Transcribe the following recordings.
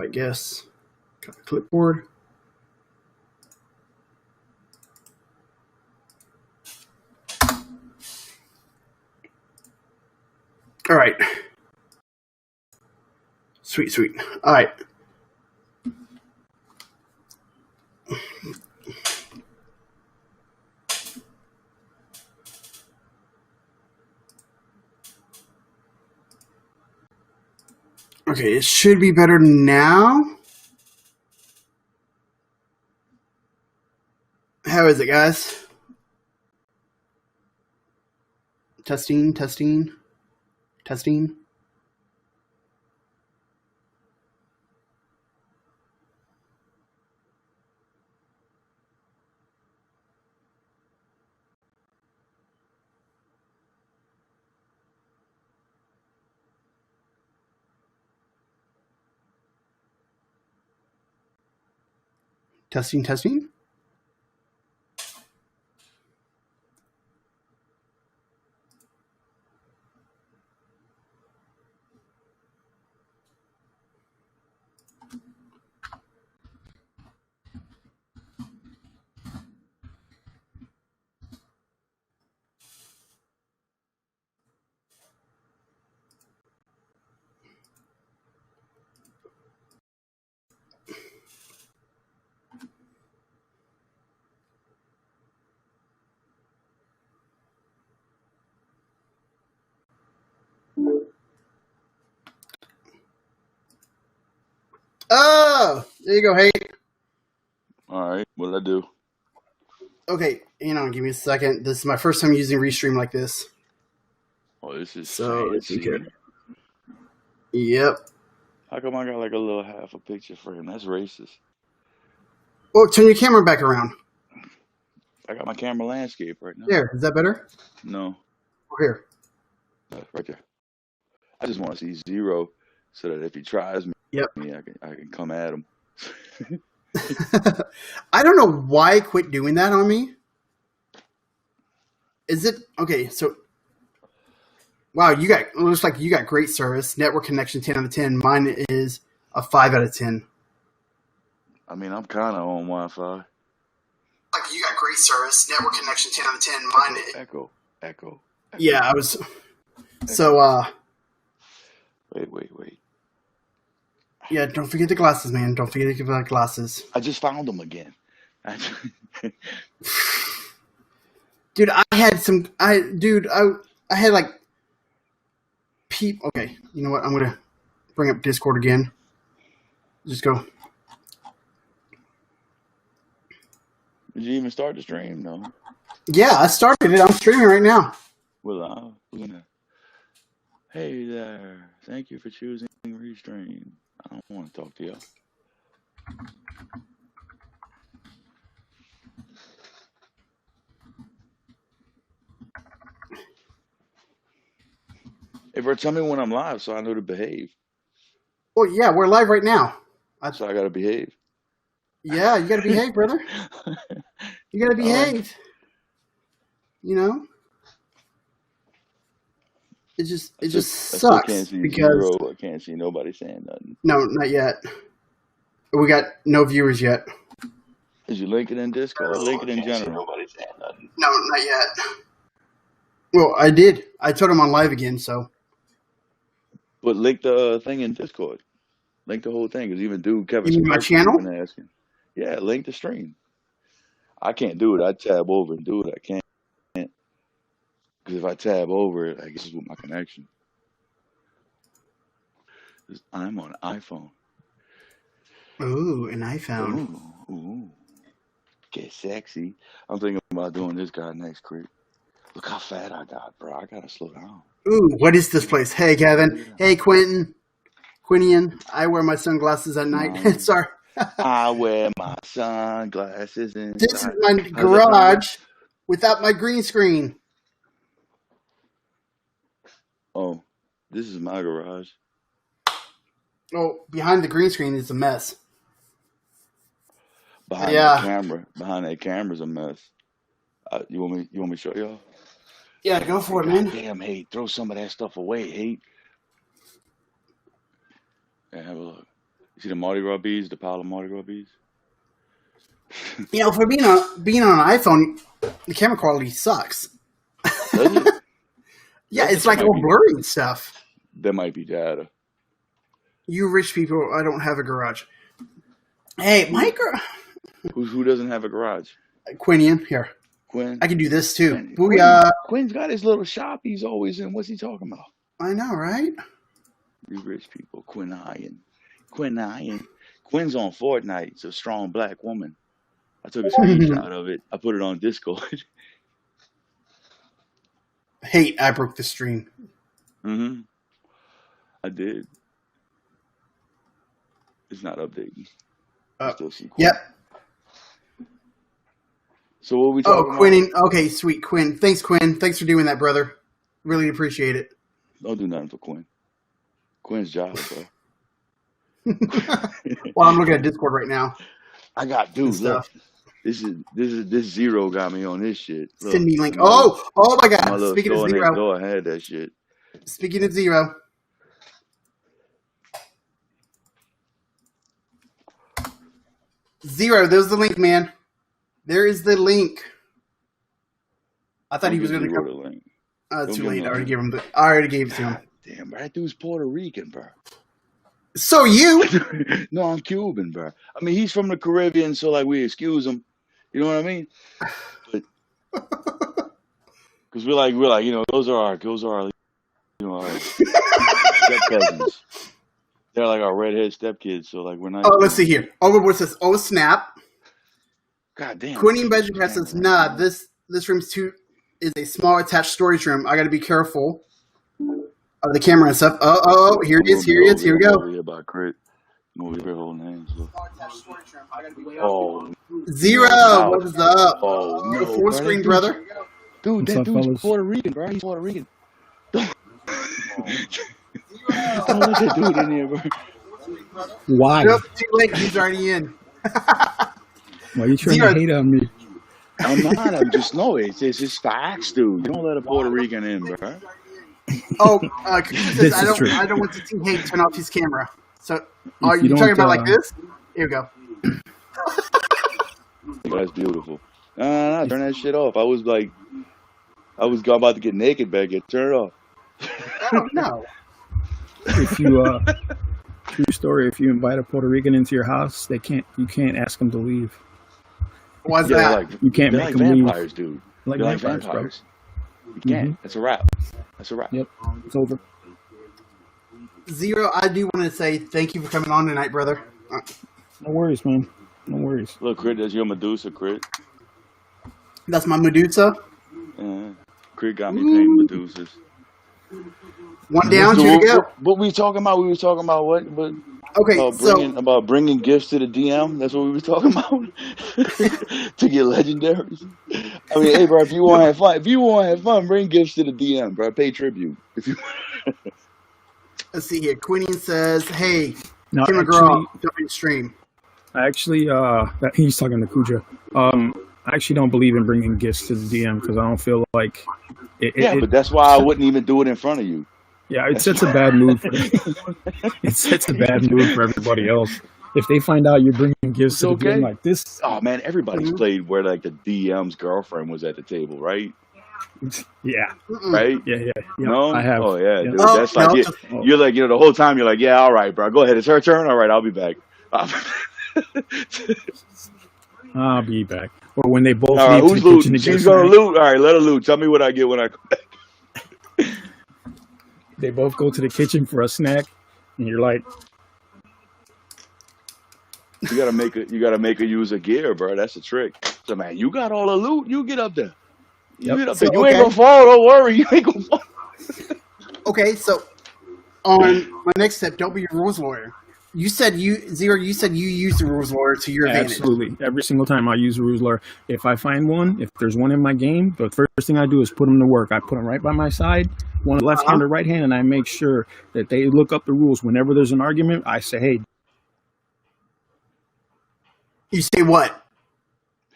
I guess. Got a clipboard. All right. Sweet. All right. Okay, it should be better now. How is it, guys? Testing. Testing. Oh, there you go. Hey. All right, what'll I do? Okay, give me a second. This is my first time using Restream like this. Oh, this is So if you fancy. could. Yep. How come I got like a little half a picture frame? That's racist. Oh, turn your camera back around. I got my camera landscape right now. There, is that better? No. Oh, here. Right there. I just want to see Zero so that if he tries me, I can come at him. I don't know why it quit doing that on me. Is it okay? So, wow, looks like you got great service. Network connection 10 out of 10. Mine is a 5 out of 10. I mean, I'm kind of on Wi-Fi. Like you got great service. Network connection 10 out of 10. Mine is Echo. Yeah, I was. So, Wait. Yeah, don't forget the glasses, man. Don't forget to give out glasses. I just found them again. Dude, I had like Okay, you know what? I'm gonna bring up Discord again. Just go. Did you even start the stream? No. Yeah, I started it. I'm streaming right now. Well, hey there. Thank you for choosing Restream. I don't want to talk to y'all. Hey, bro, tell me when I'm live so I know to behave. Well, yeah, we're live right now. So I got to behave. Yeah, you got to behave, brother. You got to behave. Right. It just sucks I can't see because Zero. I can't see nobody saying nothing. No, not yet. We got no viewers yet. Is you link it in Discord? Link it in general. Nobody saying nothing. No, not yet. Well, I did. I told him on live again, so. But link the thing in Discord. Link the whole thing. Because even Kevin. You mean my channel? Been asking. Yeah, link the stream. I can't do it. I tab over and do it. I can't. Because if I tab over it, I guess it's with my connection. I'm on iPhone. Ooh, an iPhone. Ooh. Get sexy. I'm thinking about doing this guy next creep. Look how fat I got, bro. I gotta slow down. Ooh, what is this place? Hey, Kevin. Hey, Quinian. I wear my sunglasses at night. Sorry. I wear my sunglasses inside. This is my garage without my green screen. Oh, this is my garage. Oh, behind the green screen is a mess. Behind that camera's a mess. You want me to show y'all? Yeah, go for it, man. Damn, hey, throw some of that stuff away, hey. Yeah, have a look. You see the Mardi Gras bees, the pile of Mardi Gras bees? You know, for being on an iPhone, the camera quality sucks. Does it? Yeah, it's like all blurry and stuff. That might be data. You rich people, I don't have a garage. Hey, my garage. Who doesn't have a garage? Quinian, here. Quinn. I can do this too. Booyah. Quinn's got his little shop he's always in. What's he talking about? I know, right? You rich people. Quinn Iron. Quinn's on Fortnite. It's a strong black woman. I took a screenshot of it. I put it on Discord. Hate, I broke the stream. Mm-hmm. I did. It's not updating. I still see Quinn. Yep. So what are we talking about? Quinning. Okay, sweet. Quinn. Thanks, Quinn. Thanks for doing that, brother. Really appreciate it. Don't do nothing for Quinn. Quinn's job, bro. Well, I'm looking at Discord right now. I got, dude, look. This Zero got me on this shit. Look, send me link. Oh my God. Speaking of Zero. Door, I had that shit. Speaking of Zero. Zero, there's the link, man. There is the link. I thought he was going to come. Link. It's too late. I already gave it to him. Damn, bro. That dude's Puerto Rican, bro. So you? No, I'm Cuban, bro. I mean, he's from the Caribbean, so like we excuse him. You know what I mean? But because we're like, you know, those are our step cousins. They're like our redhead stepkids, so like we're not. Oh, let's see here. Oh, what's this? Oh, snap. God damn. Quinny Benjamin says, "Nah, this room's is a small attached storage room. I got to be careful of the camera and stuff." Oh, here it is. Here we go. About crit. No, we're holding hands. Zero, wow. What is up? Oh, no, full screen, brother. Dude, that dude's Puerto Rican, bro. He's Puerto Rican. Don't let that dude in here, bro. Why? Nope, too late. He's already in. Why are you trying to hate on me? I'm not. I'm just it's just facts, dude. You don't let a Puerto Rican in, bro. Oh, I don't want to see hate. Turn off his camera. So, are you talking about like this? Here we go. That's beautiful. No, turn that shit off. I was about to get naked back here. Turn it off. Oh no. If you true story, if you invite a Puerto Rican into your house, you can't ask them to leave. Why's that? You can't make like them leave. Vampires, dude. Like vampires, bro. You can't. That's a wrap. That's a wrap. Yep. It's over. Zero, I do want to say thank you for coming on tonight, brother. No worries, man. No worries. Look, Crit, that's your Medusa, Crit. That's my Medusa. Crit got me painting Medusas. One down, two to go. What we talking about? We were talking about what? Okay, about bringing gifts to the DM. That's what we were talking about. To get legendaries. I mean, hey, bro, if you want to have fun, bring gifts to the DM, bro. Pay tribute. If you. Let's see here. Quinian says, "Hey, No, Kim McGraw, jumping stream." Actually, he's talking to Kuja. I actually don't believe in bringing gifts to the DM because I don't feel like it. But that's why I wouldn't even do it in front of you. Yeah, it sets a bad mood. It sets a bad mood for everybody else. If they find out you're bringing gifts to the DM like this. Oh man, everybody's played where like the DM's girlfriend was at the table, right? Yeah. Right? Yeah. No? I have. Oh yeah, yeah. dude. That's like you're like, the whole time you're like, yeah, all right, bro. Go ahead. It's her turn. All right, I'll be back. I'll be back. Or when they both all right, leave who's to the kitchen looting? to get She's gonna loot. All right, let her loot. Tell me what I get when I come back. They both go to the kitchen for a snack, and you're like, You gotta make her use a gear, bro. That's the trick. So man, you got all the loot. You get up there. You get up there. You ain't gonna fall. Don't worry. You ain't gonna fall. Okay, so on my next step, don't be a rules lawyer. You said you use the rules lawyer to your advantage. Absolutely. Every single time I use a rules lawyer. If I find one, if there's one in my game, the first thing I do is put them to work. I put them right by my side, one left hand or right hand, and I make sure that they look up the rules. Whenever there's an argument, I say, hey. You say what?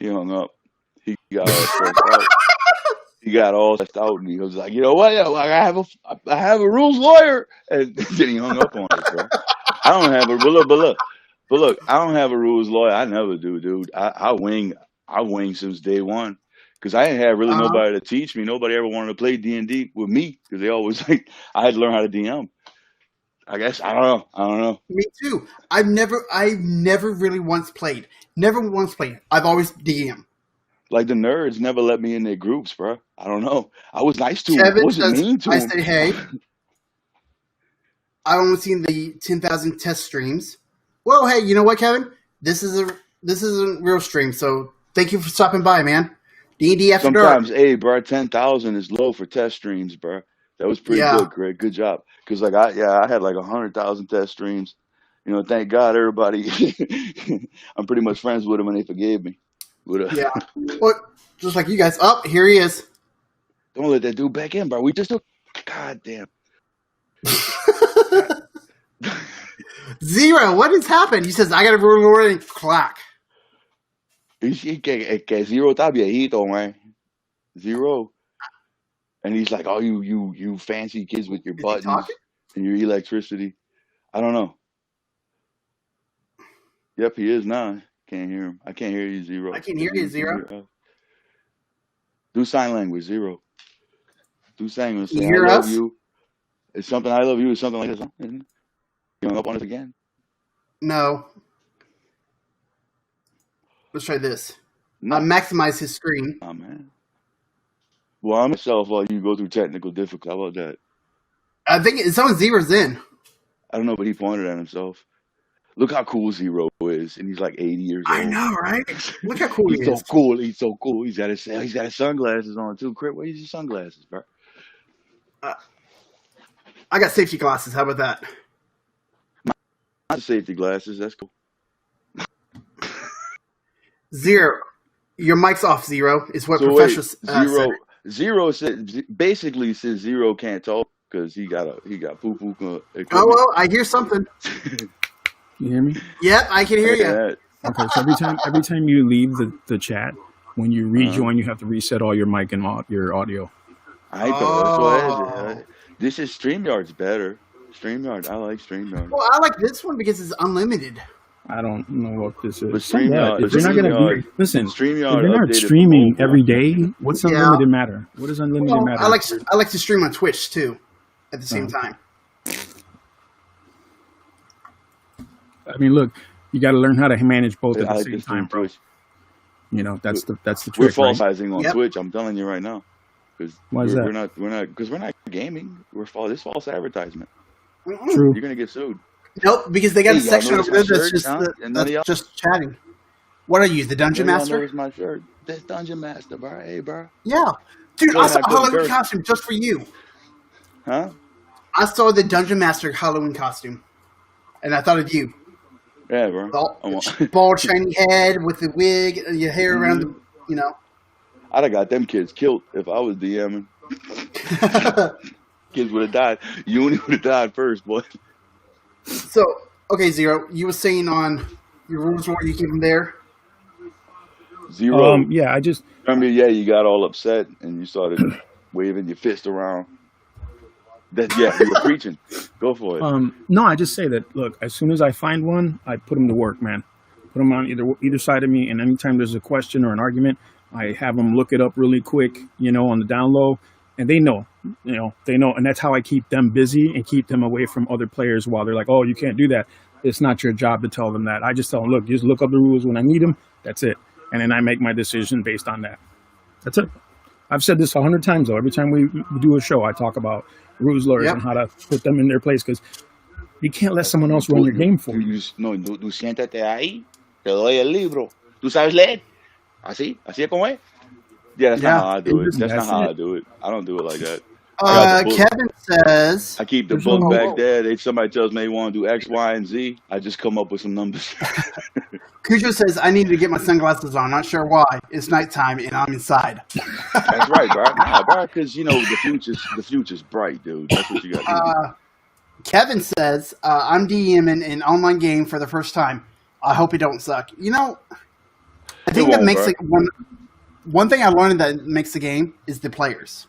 He hung up. He got all stressed out. He got all stressed out, and he was like, you know what? I have a rules lawyer, and then he hung up on us, bro. I don't have a look. But look, I don't have a rules lawyer. I never do, dude. I wing. I wing since day one. Because I ain't had really Uh, nobody to teach me. Nobody ever wanted to play D&D with me. Because they always like, I had to learn how to DM. I guess, I don't know. I don't know. Me too. I've never really once played. Never once played. I've always DM. Like the nerds never let me in their groups, bro. I don't know. I was nice to them. I Kevin wasn't says, mean to I them. say, hey, I've only seen the 10,000 test streams. Well, hey, you know what, Kevin? This is a real stream, so thank you for stopping by, man. D&D After Dark. Sometimes, hey, bro, 10,000 is low for test streams, bro. That was pretty Yeah, good, Greg. Good job. Because like I had like 100,000 test streams. You know, thank God everybody. I'm pretty much friends with them, and they forgave me. But, yeah. Well, just like you guys. Oh, here he is. don't let that dude back in, bro. We just took. God damn. God. Zero, what has happened? He says, I got to reward and clack. Es que Zero está viejito, man. Zero. And he's like, oh, you fancy kids with your Is he buttons talking? and your electricity. I don't know. Yep, he is now. Can't hear him. I can't hear you, Zero. I can hear you, Zero. Do sign language, Zero. Do sign language. Can Say, you hear I love us? you. It's something I love you. It's something like this. You hung up on us again. No. Let's try this. No, Maximize his screen. man. Well, I'm myself while you go through technical difficulty. How about that? I think it's on Zero's in. I don't know, but he pointed at himself. Look how cool Zero is, and he's like 80 years old. I know, right? Look how cool he He's is. so cool. He's so cool. He's got his sunglasses on too. Crit, where's your sunglasses, bro? I got safety glasses. How about that? Not safety glasses. That's cool. Zero. Your mic's off, Zero, is what So Professor wait, said. Zero basically says Zero can't talk because he got poo poo equipment. Oh, well, I hear something. You hear me? Yep, I can hear you. Yeah. Okay, so every time you leave the chat, when you rejoin, you have to reset all your mic and your audio. I thought that's what it is. This is StreamYard's better. StreamYard, I like StreamYard. Well, I like this one because it's unlimited. I don't know what this is. But If you're not gonna listen, if StreamYard you're not updated streaming the every day, what's Yeah. unlimited matter? What does unlimited Well, matter? I like to stream on Twitch too, at the same time. I mean, look, you got to learn how to manage both at I the like same this time, bro. Twitch. You know, that's the We're trick, right? falsizing on Yep. Twitch. I'm telling you right now, because Why is that? we're not gaming. This false advertisement. Mm-mm. True. You're gonna get sued. Nope, because they got Hey, a y'all section notice over there my that's shirt, just huh? And none of y'all- that's just chatting. What are you, the Dungeon Y'all Master? notice my shirt. That's Dungeon Master, bro. Hey, bro. Yeah, dude, Good, I saw I a good Halloween girth. costume just for you. Huh? I saw the Dungeon Master Halloween costume, and I thought of you. Yeah, bro. The bald, shiny head with the wig, and your hair around the, you know. I'd have got them kids killed if I was DMing. Kids would have died. You would have died first, boy. So, okay, Zero, you were saying on your rules where you came there. Zero. Yeah, I just Remember, yeah, you got all upset and you started waving your fist around. You were preaching. Go for it. no, I just say that. Look, as soon as I find one, I put them to work, man. Put them on either side of me, and anytime there's a question or an argument, I have them look it up really quick, on the down low, and they know, and that's how I keep them busy and keep them away from other players while they're like, oh, you can't do that. It's not your job to tell them that. I just tell them, look, just look up the rules when I need them. That's it. And then I make my decision based on that. That's it. I've said this 100 times, though. Every time we do a show, I talk about rules lawyers and how to put them in their place, because you can't let someone else run your game for you. No, tú siéntate ahí, te doy el libro. ¿Tú sabes leer? ¿Así? ¿Así es como es? Yeah, that's not how I do it. That's not how I do it. I don't do it like that. Kevin says... I keep the book back there. If somebody tells me they want to do X, Y, and Z, I just come up with some numbers. Cujo says, I need to get my sunglasses on. Not sure why. It's nighttime and I'm inside. That's right, bro. Nah, bro, because, the future's bright, dude. That's what you got to do. Kevin says, I'm DMing an online game for the first time. I hope it don't suck. I think that makes it one thing I learned that makes the game is the players.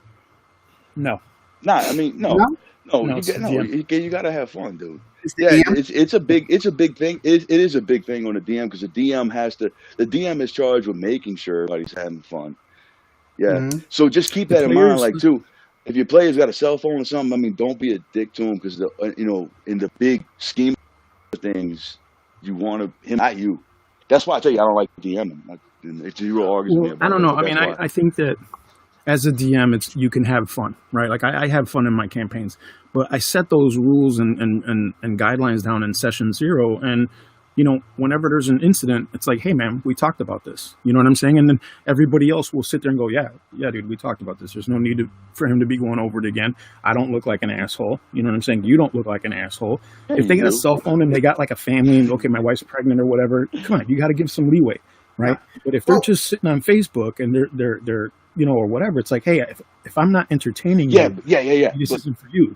No. Nah, I mean, no. No, You got to have fun, dude. the DM? it's a big thing. It is a big thing on the DM because the DM is charged with making sure everybody's having fun. Yeah. Mm-hmm. So just keep The that in mind, players, like too. If your player's got a cell phone or something, I mean, don't be a dick to him because in the big scheme of things, you want him, not you. That's why I tell you I don't like DMing. It's zero argues with me well, about I don't that, know. but I mean, that's why. I think that as a DM, you can have fun, right? Like I have fun in my campaigns, but I set those rules and guidelines down in session 0. And, whenever there's an incident, it's like, hey man, we talked about this. You know what I'm saying? And then everybody else will sit there and go, yeah, dude, we talked about this. There's no need for him to be going over it again. I don't look like an asshole. You know what I'm saying? You don't look like an asshole. Yeah, If they you got a do. cell phone and they got like a family and okay, my wife's pregnant or whatever, come on, you got to give some leeway, right? But if they're just sitting on Facebook and they're or whatever, it's like, hey, if I'm not entertaining Yeah, you, yeah. this But isn't for you.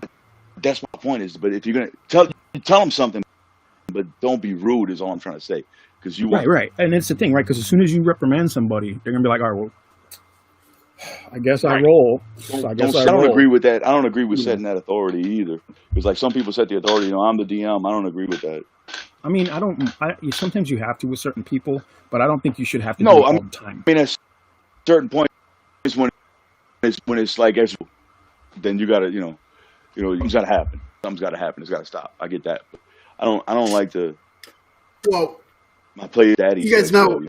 that's my point is, but if you're gonna tell them something, but don't be rude is all I'm trying to say because you want Right. And it's the thing, right? Because as soon as you reprimand somebody, they're gonna be like, all right, well, I guess I roll. I don't agree with that. I don't agree with setting that authority either. Because like some people set the authority, I'm the DM. I don't agree with that. I mean, sometimes you have to with certain people, but I don't think you should have to do it all the time. I mean, at certain point is when it's like then you gotta it's gotta happen. Something's gotta happen. It's gotta stop. I get that. But I don't like to. Well, my play daddy. you guys know.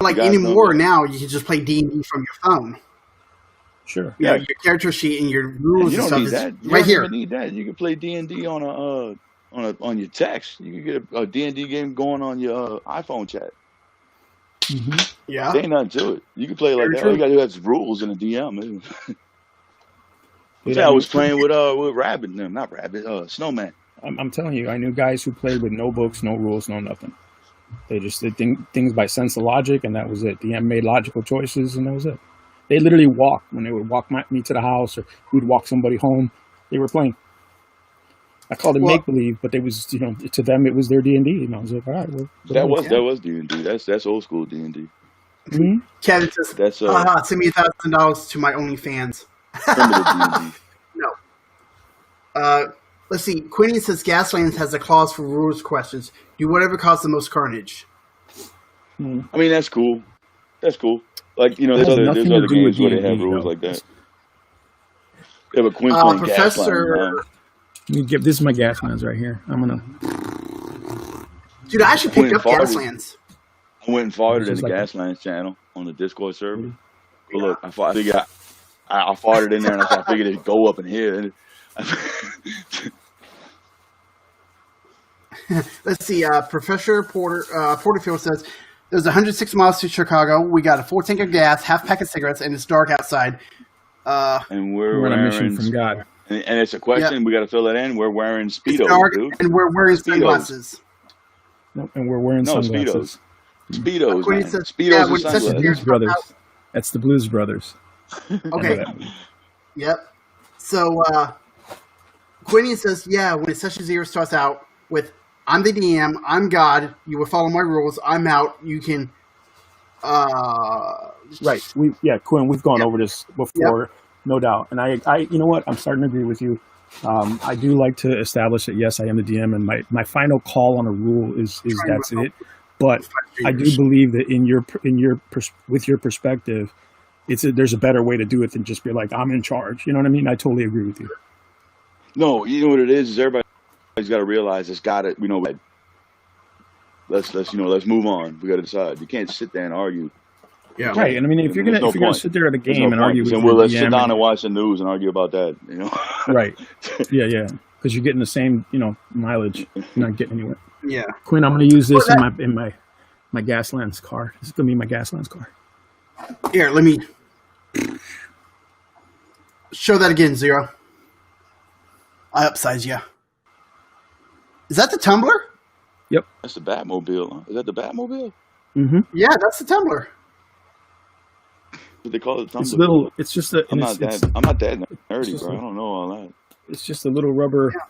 Anymore now, you can just play D&D from your phone. Sure. Yeah, your character sheet and your rules you and don't stuff need is that. right here. You don't even need that. You can play D&D on your text. You can get a D&D game going on your iPhone chat. Mm-hmm. Yeah. There ain't nothing to it. You can play like that. All you gotta do is rules in a DM. I was playing with Rabbit, no, not Rabbit, Snowman. I'm telling you, I knew guys who played with no books, no rules, no nothing. They just did things by sense of logic, and that was it. DM made logical choices, and that was it. They literally walked when they would walk me to the house, or we'd walk somebody home. They were playing. I called it make believe, but they was to them it was their D&D, and I was like, all right, well, that was D&D. That's old school D&D. Mm-hmm. Kevin says, send me $1,000 to my OnlyFans. Primitive D&D. No. Let's see. Quinny says Gaslands has a clause for rules questions. Do whatever caused the most carnage. I mean, that's cool. That's cool. Like, there's other games where they have rules like that. Yeah, but Quinn playing Professor... This is my Gaslands right here. I'm going to... Dude, I actually picked up Gaslands. I went and farted in the Gaslands channel on the Discord server. But look, I farted in there, and I figured it'd go up in here. Let's see. Professor Porterfield says, there's 106 miles to Chicago. We got a full tank of gas, half pack of cigarettes, and it's dark outside. And we're on a mission from God. And it's a question. Yep. We got to fill that in. We're wearing Speedos, dark, dude. And we're wearing sunglasses. And we're wearing sunglasses. Speedos. Speedos and sunglasses. Blues Brothers. That's the Blues Brothers. Okay. Yep. So, Quinny says, when Session 0 starts out with, I'm the DM, I'm God, you will follow my rules, I'm out, you can... Right. Quinn, we've gone over this before, no doubt. And I, you know what, I'm starting to agree with you. I do like to establish that, yes, I am the DM, and my final call on a rule is that's it. But I do believe that with your perspective, there's a better way to do it than just be like, I'm in charge. You know what I mean? I totally agree with you. No, you know what it is everybody's got to realize it's got to, let's move on. We got to decide. You can't sit there and argue. Yeah. Right. And I mean, if you're gonna sit there at a game and argue with then let's sit down and watch the news and argue about that, Right. Yeah. Because you're getting the same, mileage. You're not getting anywhere. Yeah. Quinn, I'm going to use this in my Gaslands car. This is going to be my Gaslands car. Here, let me show that again, Zero. I upsize you. Is that the tumbler? Yep. That's the Batmobile. Huh? Is that the Batmobile? Mm-hmm. Yeah, that's the tumbler. What they call it? It's little. It's just a. I'm not that nerdy, bro. I don't know all that. It's just a little rubber. Yeah.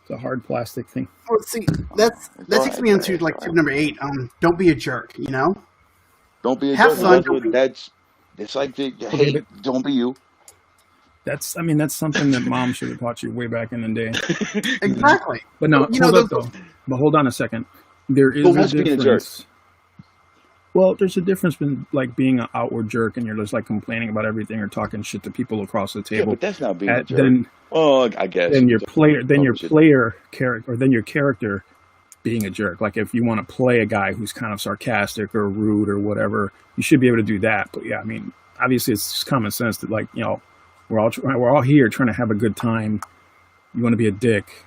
It's a hard plastic thing. Well, see, that takes me into tip number 8. Don't be a jerk. Don't be a jerk. Have fun. It's like don't be you. That's something that mom should have taught you way back in the day. Exactly. But no, hold up though. But hold on a second. There is a difference. Well, there's a difference between like being an outward jerk and you're just like complaining about everything or talking shit to people across the table. Yeah, but that's not being a jerk. I guess. Then your character being a jerk. Like if you want to play a guy who's kind of sarcastic or rude or whatever, you should be able to do that. But yeah, I mean, obviously it's just common sense that like, you know, we're all here trying to have a good time. You want to be a dick,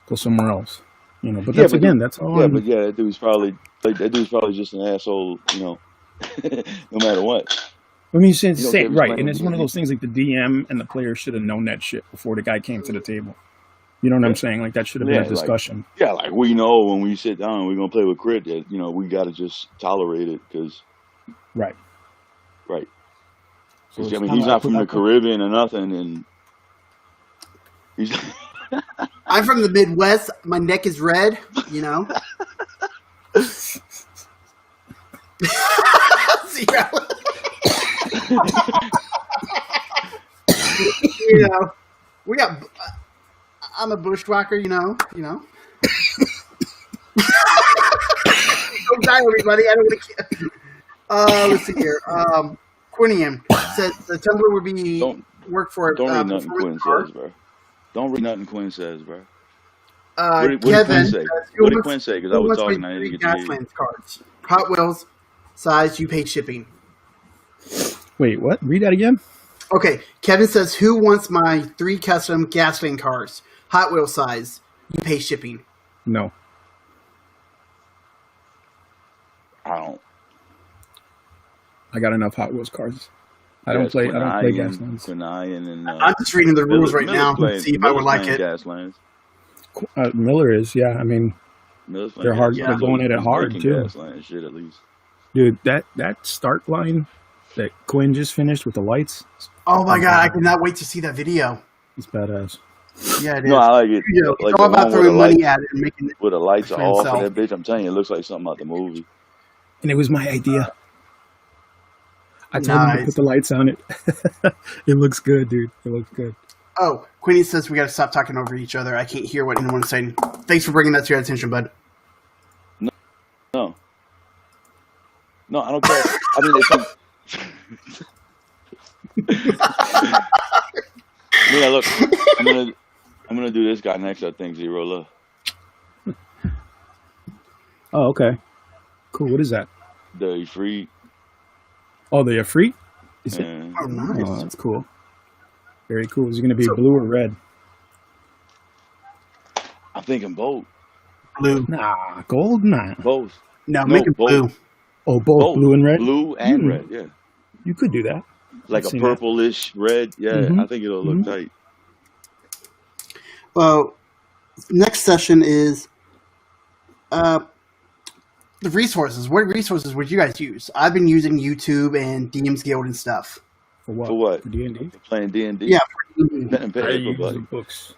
go somewhere else. You know, but that's that's all. Yeah, but that dude's probably just an asshole, you know, no matter what. I mean, right, and it's one of those things like the DM and the player should have known that shit before the guy came to the table. You know what I'm saying? Like that should have been a discussion. Like we know when we sit down and we're gonna play with Crit that, you know, we got to just tolerate it because. Right. So I mean, he's not from the Caribbean or nothing, and he's. I'm from the Midwest. My neck is red, you know. You know, we got. I'm a bushwhacker, you know. Don't die, everybody. I don't want to. Let's see here. Quinian said the Tumblr would be work for. Don't read nothing Quinn says, bro. Don't read nothing Quinn says, bro. What did Quinn say? What did Quinn say? Because I was talking, I didn't get to hear. Cards. Hot Wheels size. You pay shipping. Wait, what? Read that again. Okay, Kevin says, "Who wants my 3 custom Gasland cars? Hot Wheel size. You pay shipping." No. I don't. I got enough Hot Wheels cars. I don't play Gaslands. I'm just reading the rules right now to see if I would like it. Gaslands. Miller is, yeah. I mean, they're hard. Yeah. They're going at it hard too. Shit, at least. Dude, that start line that Quinn just finished with the lights. Oh my god, I cannot wait to see that video. It's badass. Yeah, it is. No, I like it. You know, like it's all about throwing money at it and making it with the lights off and that bitch. I'm telling you, it looks like something out the movie. And it was my idea. I told him to put the lights on it. It looks good, dude. It looks good. Oh, Queenie says we got to stop talking over each other. I can't hear what anyone's saying. Thanks for bringing that to your attention, bud. No, I don't care. I mean, yeah, look, I'm gonna do this guy next. I think Zero Love. Oh, okay. Cool. What is that? The Ifrit. Oh, the Ifrit? Is it? Oh, nice. Oh, that's cool. Very cool. Is it going to be blue or red? I'm thinking both. Blue. Nah, gold? Nah. Both. No, make it blue. Both. Oh, both blue and red? Blue and red, yeah. You could do that. Like a purplish red. Yeah, I think it'll look tight. Well, next session is the resources. What resources would you guys use? I've been using YouTube and DM's Guild and stuff. For what? For what? For D&D? Playing D&D? Yeah, for D&D. I use the books.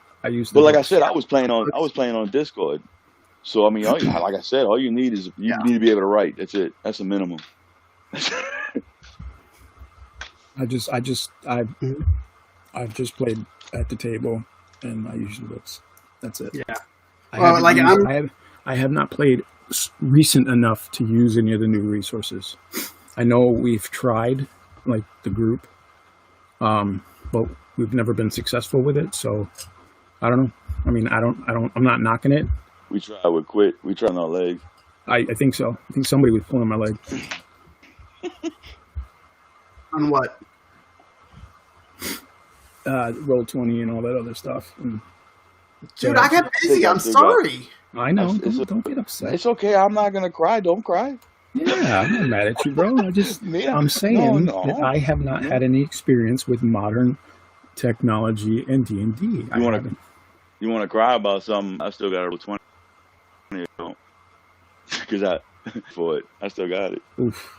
But like I said, I was playing on Discord. So I mean, like I said, all you need is you need to be able to write. That's it. That's a minimum. I've just played at the table and I use the books. That's it. Yeah. I have not played recent enough to use any of the new resources. I know we've tried, like the group, but we've never been successful with it. So I don't know. I mean, I'm not knocking it. We tried with Quit. We tried on our legs. I think so. I think somebody was pulling my leg. On what? Roll20 and all that other stuff. And, dude, I got busy. I'm sorry. I know. Don't get upset. It's okay. I'm not gonna cry. Don't cry. Yeah, I'm not mad at you, bro. I'm saying that I have not had any experience with modern technology and D&D. You want to cry about something? I still got a Roll20 because I still got it. Oof.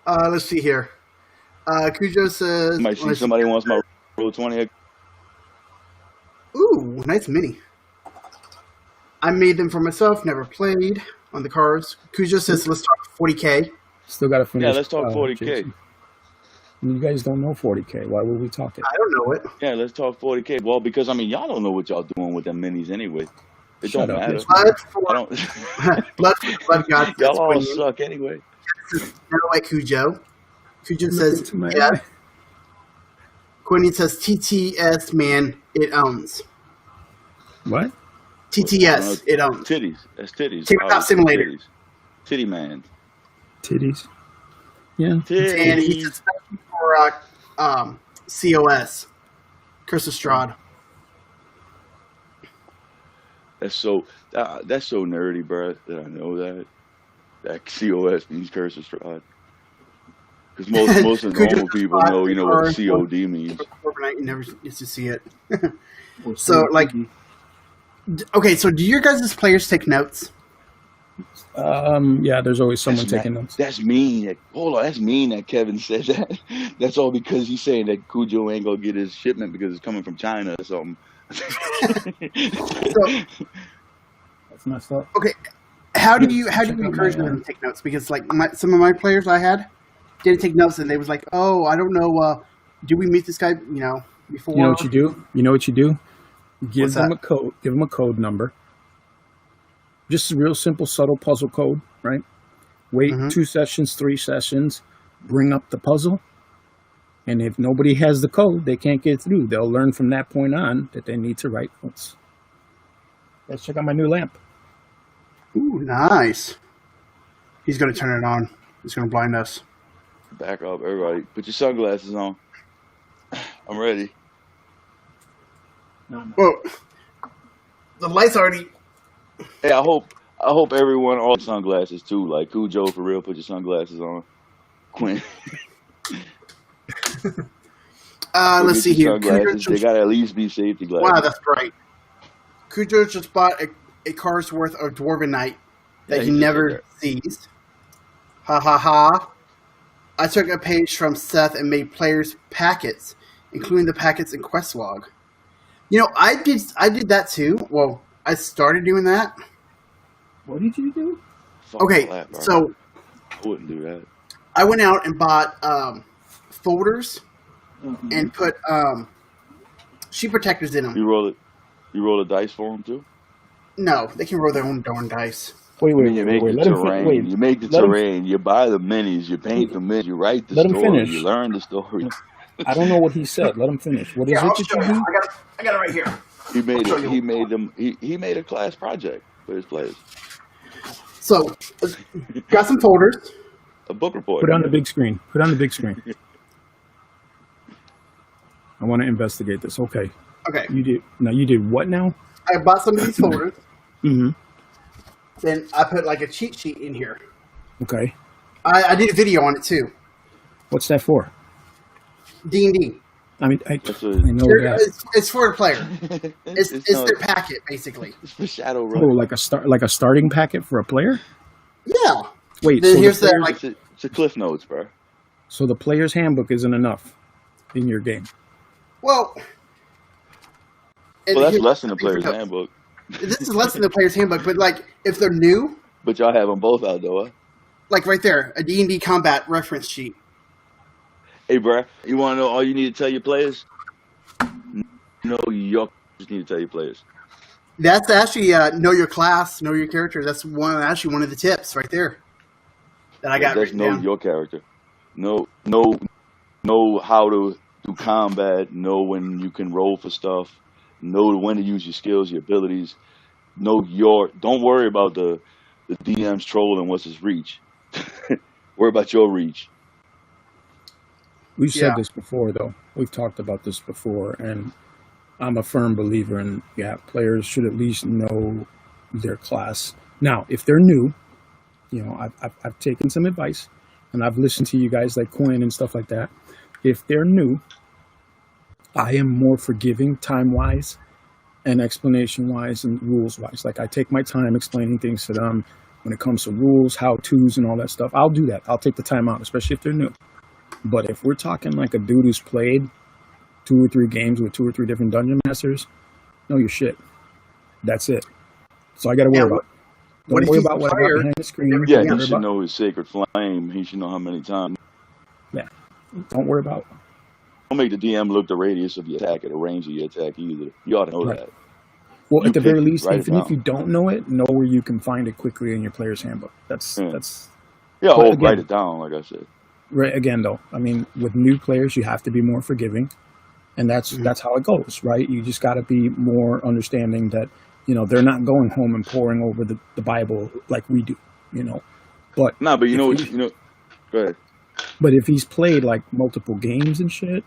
Let's see here. Cujo says, you might see somebody wants my Roll20. Ooh, nice mini. I made them for myself, never played on the cards. Cujo says, let's talk 40K. Still got to finish. Yeah, let's talk 40K. You guys don't know 40K. Why would we talk it? I don't know it. Yeah, let's talk 40K. Well, because I mean, y'all don't know what y'all doing with them minis anyway. It Shut don't up. matter. Yes, Blood I don't. blood God. Y'all all suck anyway. No, like Cujo. Cujo Look says, into my yeah. eye. Quinn says, TTS, man, it owns. What? TTS, it owns. Titties. That's titties. Tabletop Obviously, Simulator. titties. Titty man. Titties. Yeah. And he says, thank you for COS. Curse of Strahd. That's so nerdy, bro. That I know that COS means Curse of Strahd. Because most of the normal people know, you know what COD means. Overnight, you never get to see it. So, like, okay. So, do your guys' players take notes? Yeah. There's always someone taking notes. That's mean. Hold on, that's mean that Kevin said that. That's all because he's saying that Cujo ain't gonna get his shipment because it's coming from China or something. So, That's messed up. okay. How do you encourage them to take notes? Because like some of my players I had didn't take notes, and they was like, "Oh, I don't know. Do we meet this guy? You know, before?" You know what you do? You know what you do? Give What's them that? a code. Give them a code number. Just a real simple, subtle puzzle code, right? Wait 2 sessions, 3 sessions. Bring up the puzzle. And if nobody has the code, they can't get through. They'll learn from that point on that they need to write notes. Let's check out my new lamp. Ooh, nice. He's going to turn it on. He's going to blind us. Back up, everybody. Put your sunglasses on. I'm ready. Well, the light's already. Hey, I hope everyone all sunglasses too. Like Cujo, for real. Put your sunglasses on. Quinn. Let's see here. Sunglasses. They gotta at least be safety glasses. Wow, that's great. Cujo just bought a car's worth of Dwarvenite that he never sees. Ha ha ha. I took a page from Seth and made players packets, including the packets in quest log. You know, I did that too. Well, I started doing that. What did you do? Okay, so I wouldn't do that. I went out and bought folders and put sheet protectors in them. You roll a dice for them too? No, they can roll their own darn dice. Wait. You make the terrain. You make the terrain. You buy the minis. You paint the minis. You write the story. Finish. You learn the story. I don't know what he said. Let him finish. What is it that you do? I got it right here. He made a class project for his players. So, got some folders. A book report. Put it on the big screen. Put it on the big screen. I want to investigate this. Okay. Okay. You did what now? I bought some of these folders. Mm-hmm. Then I put like a cheat sheet in here. Okay. I did a video on it too. What's that for? D&D. I mean, I know that. It's for the player. It's their packet, basically. It's for Shadowrun. Oh, like a starting packet for a player? Yeah. Wait, then so here's the it's a Cliff Notes, bro. So the player's handbook isn't enough in your game? Well, that's less than the player's handbook. This is less than the player's handbook, but like if they're new. But y'all have them both out, though, huh? Like right there, a D&D combat reference sheet. Hey, bro, you want to know all you need to tell your players? No, you just need to tell your players. That's actually know your class, know your character. That's one of the tips right there that I got. That's know your character. Know how to do combat. Know when you can roll for stuff. Know when to use your skills, your abilities. Don't worry about the DM's troll and what's his reach. Worry about your reach. We've said this before, though. We've talked about this before, and I'm a firm believer in, players should at least know their class. Now, if they're new, I've taken some advice, and I've listened to you guys like Quinn and stuff like that. If they're new, I am more forgiving time-wise and explanation-wise and rules-wise. Like, I take my time explaining things to them when it comes to rules, how-tos, and all that stuff. I'll do that. I'll take the time out, especially if they're new. But if we're talking like a dude who's played 2 or 3 games with 2 or 3 different dungeon masters, know your shit. That's it. So I got to worry about. Don't worry about what I got behind the screen. Yeah, he should know his sacred flame. He should know how many times. Yeah. Don't worry about. Don't make the DM look the radius of your attack or the range of your attack either. You ought to know Right. that. Well, You at the pick very it, least, write it even if you down. don't know it, know where you can find it quickly in your player's handbook. That's Yeah, that's. yeah. But Oh, write again, it down, like I said. right again though, I mean, with new players, you have to be more forgiving, and that's how it goes, right? You just got to be more understanding that they're not going home and poring over the Bible like we do, But Nah, but you if know he, what? Go ahead. but if he's played like multiple games and shit,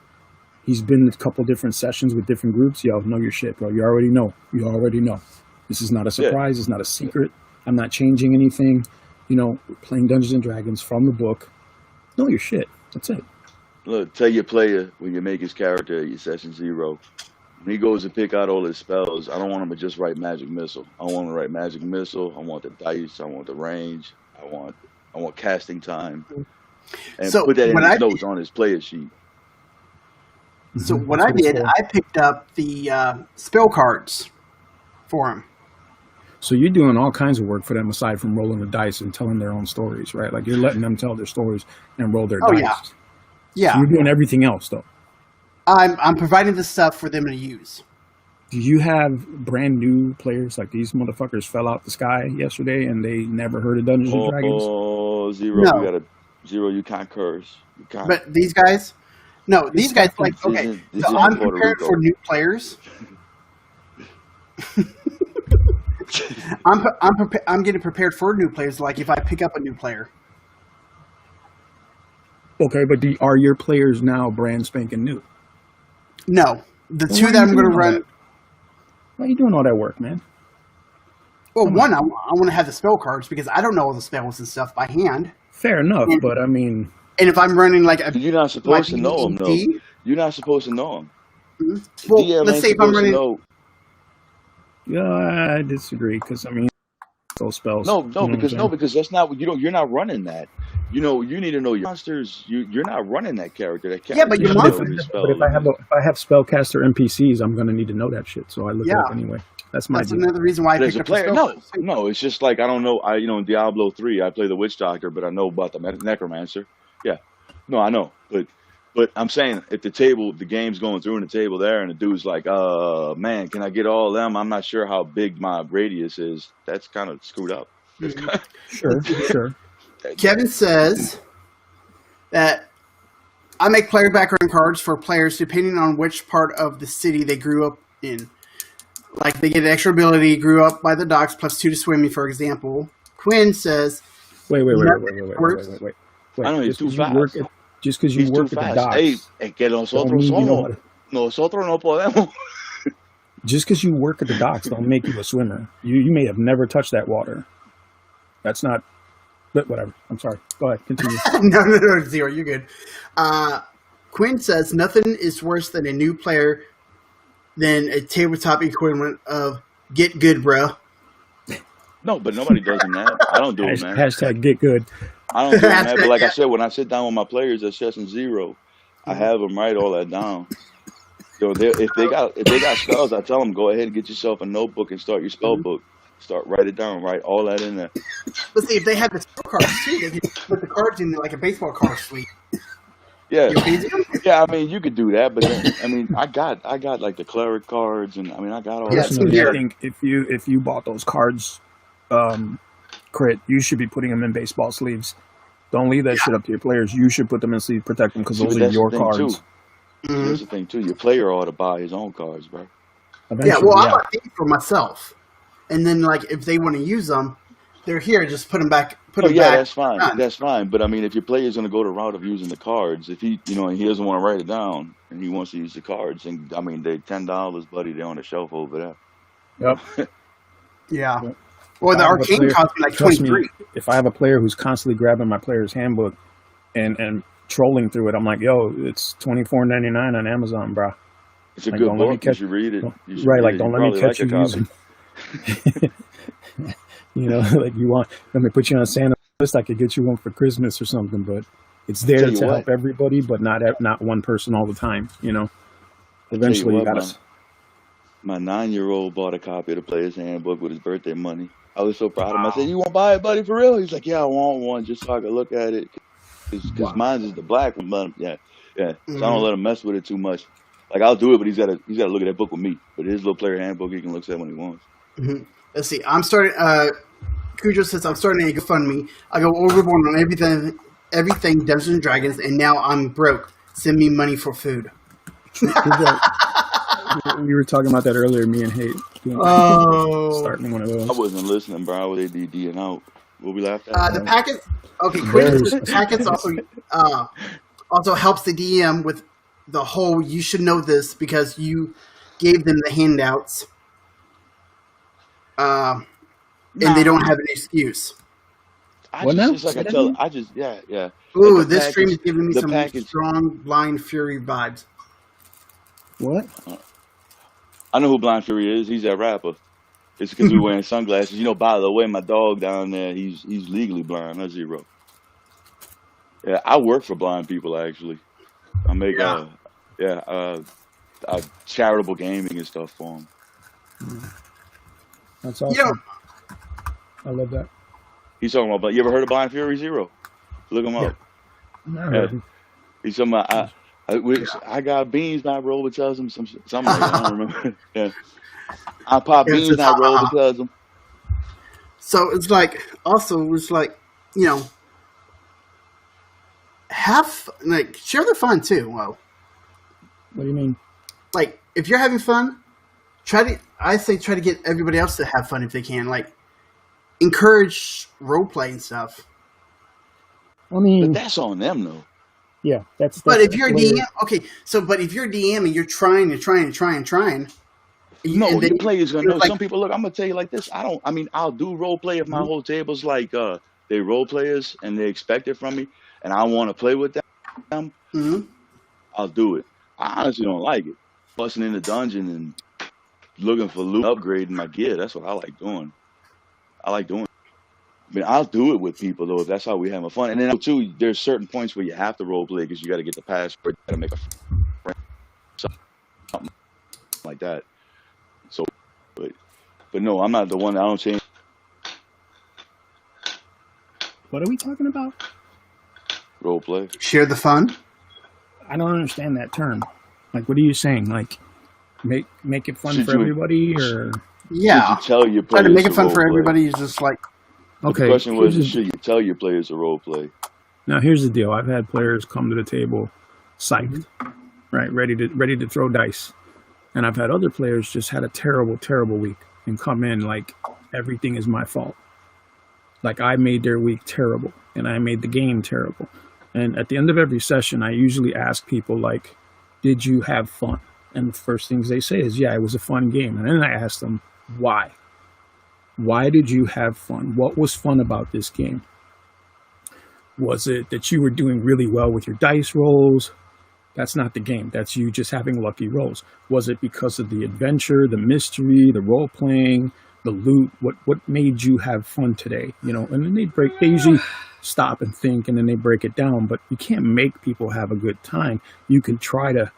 he's been in a couple different sessions with different groups. Yo, know your shit, bro. You already know. You already know. This is not a Yeah. surprise. It's not a secret. I'm not changing anything. We're playing Dungeons and Dragons from the book. Know your shit. That's it. Look, tell your player when you make his character at your session 0. When he goes to pick out all his spells, I don't want him to just write Magic Missile. I want him to write Magic Missile. I want the dice. I want the range. I want casting time, and So put that in what his I notes on his player sheet. so what That's I what it's did, for. I picked up the spell cards for him. So you're doing all kinds of work for them aside from rolling the dice and telling their own stories, right? Like you're letting them tell their stories and roll their Oh dice. yeah, So yeah. you're doing everything else though. I'm providing the stuff for them to use. Do you have brand new players like these motherfuckers fell out the sky yesterday and they never heard of Dungeons and Dragons? Oh, 0. No, We got a 0. You can't curse. You can't. but these guys, no, these guys Exactly. like okay. This So isn't I'm Puerto prepared Rico. for new players. I'm getting prepared for new players. Like if I pick up a new player, Okay, but are your players now brand spanking new? no, the Well, two why are that you I'm going doing to all run. that? Why are you doing all that work, man? Well, Come one, on. I want to have the spell cards because I don't know all the spells and stuff by hand. Fair enough, And, but I mean, and if I'm running like You're not my supposed to know him, though. BD, You're not supposed to know him. well, DM let's ain't say if I'm supposed to running, know. yeah, I disagree because I mean, those spells. No, You know what I'm saying? because that's not you're not running that. You need to know your monsters. You're not running that character. That yeah, but character your Yeah, should but know monster, his but spell if I have limit. spellcaster NPCs, I'm gonna need to know that shit. So I look it yeah, up anyway. That's my that's deal. another reason why I But as picked a up the player, spell no, cards too. no. It's just like I don't know. In Diablo 3, I play the Witch Doctor, but I know about the Necromancer. Yeah, no, I know. But I'm saying if the game's going through in the table there, and the dude's like, man, can I get all of them? I'm not sure how big my radius is. That's kind of screwed up. That's Mhm. kind Sure, Let's see here. sure. Kevin says that I make player background cards for players depending on which part of the city they grew up in. Like they get an extra ability, grew up by the docks, +2 to swimming, for example. Quinn says Wait. nothing works. I know he's Just too because you work fast. at just because you He's too work at the fast. Hey, docks que don't nosotros mean you know how somos. to. Nosotros no podemos. Just because you work at the docks don't make you a swimmer. You may have never touched that water. That's not. But whatever. I'm sorry. Go ahead. Continue. No, 0. You're good. Quinn says nothing is worse than a new player than a tabletop equivalent of "get good, bro." No, but nobody does them that. I don't do them that. Hashtag get good. I don't do them that. But Hashtag, like I yeah. said, when I sit down with my players at session 0, I have them write all that down. So if they got spells, I tell them go ahead and get yourself a notebook and start your spell book. Write it down, write all that in there. But see, if they had the spell cards too, they could put the cards in like a baseball card suite. Yeah, You okay, Jim? yeah. I mean, you could do that, but then, I mean, I got like the cleric cards, and I mean, I got all Yeah, that. so Personally, I here. think if you bought those cards, crit, you should be putting them in baseball sleeves. Don't leave that shit up to your players. You should put them in sleeves, protect them because See, those but are that's your the thing cards. too. Here's the thing too. Your player ought to buy his own cards, bro. Yeah, Eventually, well, I yeah. bought these for myself, and then like if they want to use them, they're here. Just put them back. Put Oh them yeah, back. that's fine. Done. That's fine. But I mean, if your player's gonna go the route of using the cards, if he, and he doesn't want to write it down and he wants to use the cards, and I mean, they're $10, buddy. They're on the shelf over there. Yep. Yeah. Yep. Or If the I have a arcane player, cost me like trust 23. me, if I have a player who's constantly grabbing my player's handbook and trolling through it, I'm like, yo, it's $24.99 on Amazon, bro. It's a Like, good don't let me book. You catch should read it. don't- You should right, read like it. don't You let me probably catch like you a copy. using like you want let me put you on a Santa list, I could get you one for Christmas or something, but it's there Tell to you help what. everybody, but not one person all the time, I tell you Eventually you what, gotta my 9-year-old bought a copy of the Player's Handbook with his birthday money. I was so proud of him. I said, "You want to buy it, buddy, for real?" He's like, "Yeah, I want one just so I can look at it, because Wow. mine is the black one." But yeah, Yeah, so I Mm-hmm. don't let him mess with it too much. Like I'll do it, but he's gotta look at that book with me. But his little player handbook, he can look at when he wants. Mm-hmm. Let's see. I'm starting. Cujo says I'm starting a GoFundMe. I go overboard on everything Dungeons and Dragons, and now I'm broke. Send me money for food. We were talking about that earlier. Me and Hate starting one of I those. wasn't listening, bro. I was ADD and out. What we laughed at? The packets. Okay, Quinn says the packets also helps the DM with the whole. You should know this because you gave them the handouts, and they don't have an excuse. Yeah. Ooh, Like this stream is giving me the some package. strong Blind Fury vibes. What? I know who Blind Fury is. He's that rapper. It's because we're wearing sunglasses. By the way, my dog down there, he's legally blind. That's Zero. Yeah, I work for blind people actually. I make charitable gaming and stuff for them. That's awesome. I love that. He's talking about. You ever heard of Blind Fury Zero? Look him up. Yeah. He's talking about. I got beans, not roll because them. Something like that. I don't remember. Yeah. I pop beans, not roll because them. So it's like share the fun too. Well, what do you mean? Like if you're having fun, try to get everybody else to have fun if they can. Like encourage role play and stuff. I mean, but that's on them though. Yeah, that's. But if you're a DM, but if you're a DM and you're trying, no, the player's gonna know. Some people, look, I'm gonna tell you like this. I'll do role play if my whole table's like they role players and they expect it from me, and I want to play with them. Mm-hmm. I'll do it. I honestly don't like it. Busting in the dungeon and looking for loot, upgrading my gear. That's what I like doing. I'll do it with people though if that's how we having fun. And then too, there's certain points where you have to role play because you got to get the password, you got to make a friend, something like that. So, but no, I'm not the one. I don't change. What are we talking about? Role play. Share the fun. I don't understand that term. Like, what are you saying? Like, make it fun for everybody, or yeah, should you tell your try to make it fun for play? everybody. Is just like. Okay. The question was, should you tell your players to role play? Now, here's the deal. I've had players come to the table psyched, right, ready to throw dice. And I've had other players just had a terrible, terrible week and come in like everything is my fault. Like I made their week terrible and I made the game terrible. And at the end of every session, I usually ask people like, did you have fun? And the first things they say is, yeah, it was a fun game. And then I ask them, why? Why did you have fun? What was fun about this game? Was it that you were doing really well with your dice rolls? That's not the game. That's you just having lucky rolls. Was it because of the adventure, the mystery, the role playing, the loot? What made you have fun today? And then they usually stop and think and then they break it down, but you can't make people have a good time. You can try to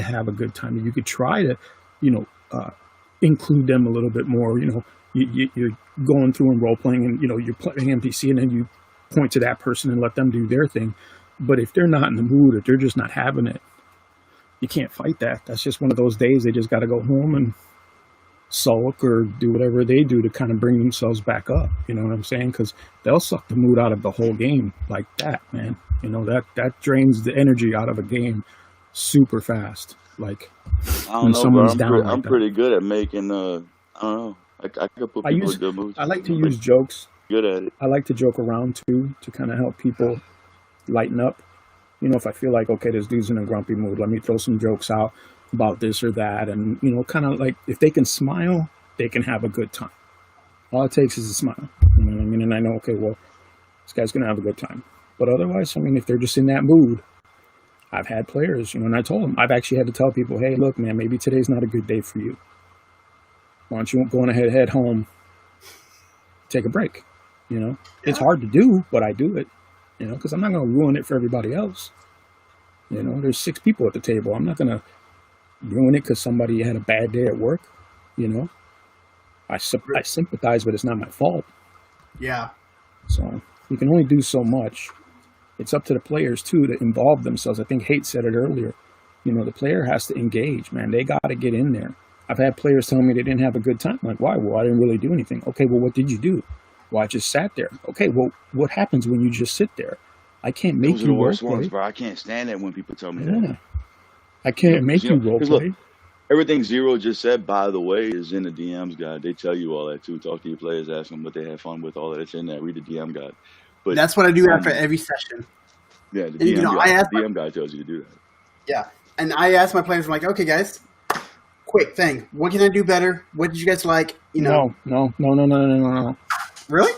have a good time. You could try to, include them a little bit more. You're going through and role playing and you're playing NPC and then you point to that person and let them do their thing. But if they're not in the mood, if they're just not having it, you can't fight that. That's just one of those days they just got to go home and sulk or do whatever they do to kind of bring themselves back up. You know what I'm saying? Because they'll suck the mood out of the whole game like that, man. That drains the energy out of a game super fast. Like when someone's down. I'm pretty good at making. I don't know. I could put people in good moods. I like to use jokes. Good at it. I like to joke around too to kind of help people lighten up. If I feel like, okay, this dude's in a grumpy mood, let me throw some jokes out about this or that, and kind of like if they can smile, they can have a good time. All it takes is a smile. You know what I mean? And I know, okay, well, this guy's gonna have a good time. But otherwise, if they're just in that mood. I've had players, and I told them, I've actually had to tell people, hey, look, man, maybe today's not a good day for you. Why don't you go on ahead, head home, take a break, It's hard to do, but I do it, because I'm not going to ruin it for everybody else. There's 6 people at the table. I'm not going to ruin it because somebody had a bad day at work, I sympathize, but it's not my fault. Yeah. So you can only do so much. It's up to the players too to involve themselves. I think Hate said it earlier. The player has to engage, man. They got to get in there. I've had players tell me they didn't have a good time. I'm like, why? Well, I didn't really do anything. Okay, well, what did you do? Well, I just sat there. Okay, well, what happens when you just sit there? I can't make you role play. Bro. I can't stand it when people tell me that. I can't make you role play. Look, everything Zero just said, by the way, is in the DM's guide. They tell you all that too. Talk to your players, ask them what they had fun with, all that. It's in there. Read the DM guide. But that's what I do after every session. Yeah, the DM guide tells you to do that. Yeah, and I ask my players, I'm like, okay, guys, quick thing. What can I do better? What did you guys like? No. Really?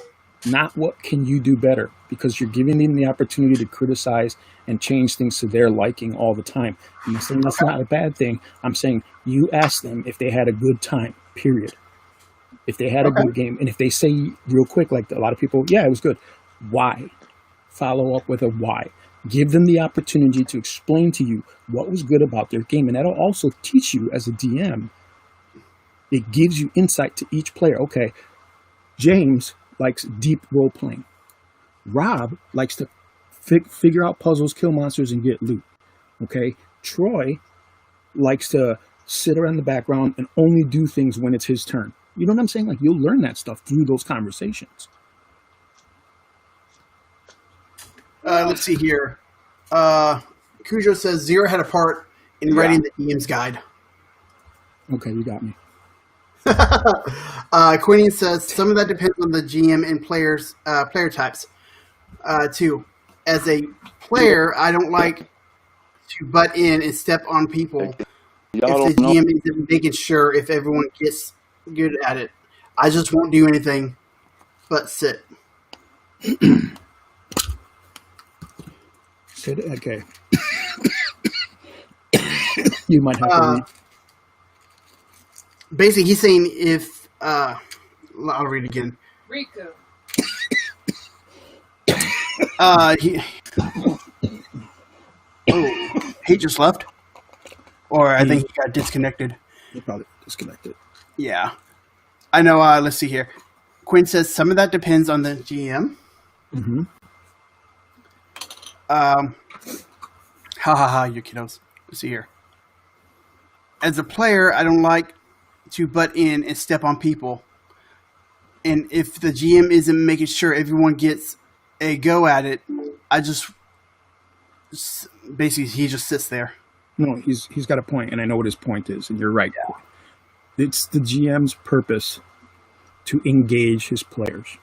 Not what can you do better, because you're giving them the opportunity to criticize and change things to their liking all the time. And I'm saying that's not a bad thing. I'm saying you ask them if they had a good time, period. If they had a good game. And if they say real quick, like a lot of people, yeah, it was good. Why? Follow up with a why. Give them the opportunity to explain to you what was good about their game. And that'll also teach you as a DM. It gives you insight to each player. Okay, James likes deep role playing. Rob likes to figure out puzzles, kill monsters, and get loot. Okay, Troy likes to sit around the background and only do things when it's his turn. You know what I'm saying? Like, you'll learn that stuff through those conversations. Let's see here. Cujo says Zero had a part in writing the DM's guide. Okay, you got me. Quinian says some of that depends on the GM and player types. Too, as a player, I don't like to butt in and step on people. If the GM isn't making sure if everyone gets good at it, I just won't do anything but sit. Okay. You might have to read. Basically, he's saying if I'll read it again. Riku. He just left, or I think he got disconnected. He probably disconnected. Yeah, I know. Let's see here. Quinn says some of that depends on the GM. Mm-hmm. You kiddos. Let's see here. As a player, I don't like to butt in and step on people. And if the GM isn't making sure everyone gets a go at it, I just basically he just sits there. No, he's got a point, and I know what his point is, and you're right. Yeah. It's the GM's purpose to engage his players.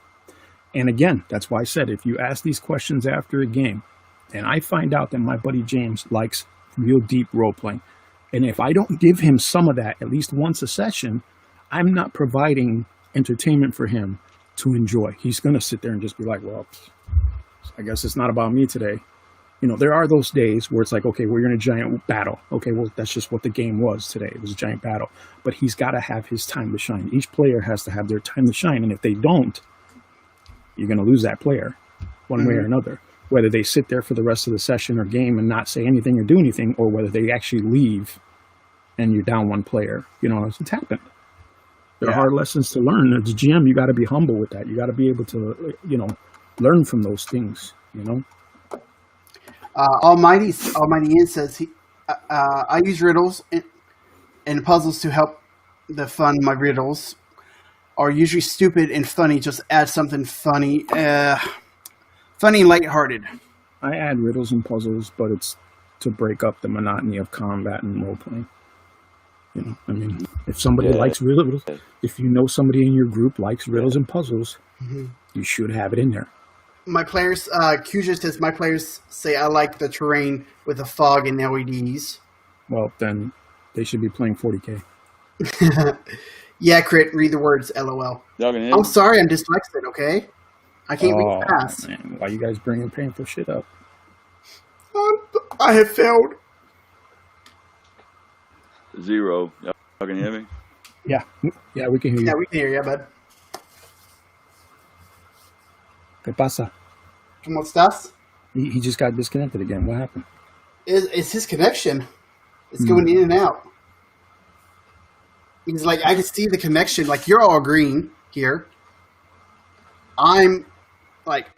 And again, that's why I said if you ask these questions after a game, and I find out that my buddy James likes real deep role playing, and if I don't give him some of that at least once a session, I'm not providing entertainment for him to enjoy. He's going to sit there and just be like, well, I guess it's not about me today. There are those days where it's like, okay, we're in a giant battle. Okay, well, that's just what the game was today. It was a giant battle. But he's got to have his time to shine. Each player has to have their time to shine. And if they don't, you're going to lose that player one way or another. Whether they sit there for the rest of the session or game and not say anything or do anything, or whether they actually leave and you're down one player. It's happened. There are hard lessons to learn. As a GM, you got to be humble with that. You got to be able to, learn from those things, Almighty Ian says, I use riddles and puzzles to help the fun. My riddles are usually stupid and funny. Just add something funny and lighthearted. I add riddles and puzzles, but it's to break up the monotony of combat and role playing. If somebody likes riddles, if you know somebody in your group likes riddles and puzzles, you should have it in there. My players, Cuja says, my players say I like the terrain with the fog and LEDs. Well, then they should be playing 40K. Yeah, Crit, read the words, LOL. I'm sorry, I'm dyslexic, okay? I can't read fast. Man, why you guys bringing painful shit up? I have failed. Zero. Y'all can hear me? Yeah, we can hear you. Yeah, we can hear you, bud. ¿Qué pasa? ¿Cómo estás? He just got disconnected again. What happened? It's his connection. It's going in and out. He's like, I can see the connection. Like, you're all green here. I'm like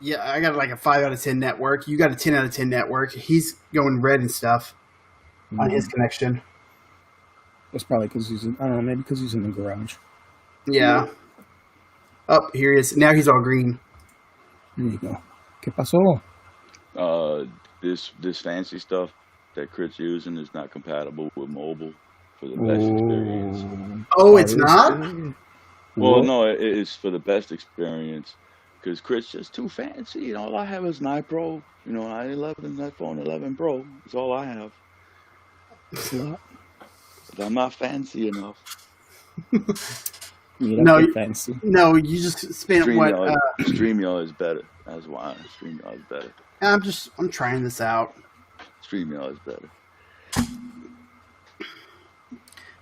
Yeah, I got like a 5 out of 10 network. You got a 10 out of 10 network. He's going red and stuff on his connection. That's probably because he's in, I don't know, maybe because he's in the garage. Yeah. Oh, here he is. Now he's all green. There you go. ¿Qué pasó? This fancy stuff that Crit's using is not compatible with mobile for the best experience. Oh, it's not? Well, no, it is for the best experience because Crit's just too fancy. You know, all I have is an iPro. You know, an iPhone 11 Pro. That's all I have. But I'm not fancy enough. No, fancy. No, you just spent StreamYard is better. That's why StreamYard is better. I'm trying this out. StreamYard is better.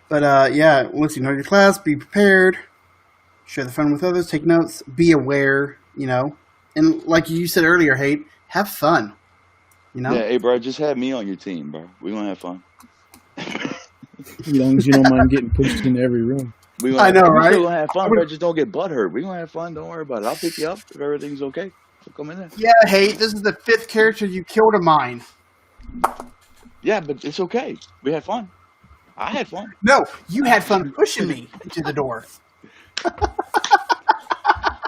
But yeah, once you know your class, be prepared. Share the fun with others. Take notes. Be aware. You know, and like you said earlier, Hate, have fun. You know. Yeah, hey, bro, just have me on your team, bro. We're gonna have fun. As long as you don't mind getting pushed into every room. I know, right? We're gonna have fun, bro. Just don't get butthurt. We're gonna have fun. Don't worry about it. I'll pick you up if everything's okay. So come in there. Yeah, Hate, this is the 5th character you killed of mine. Yeah, but it's okay. We had fun. I had fun. No, you had fun pushing me into the door.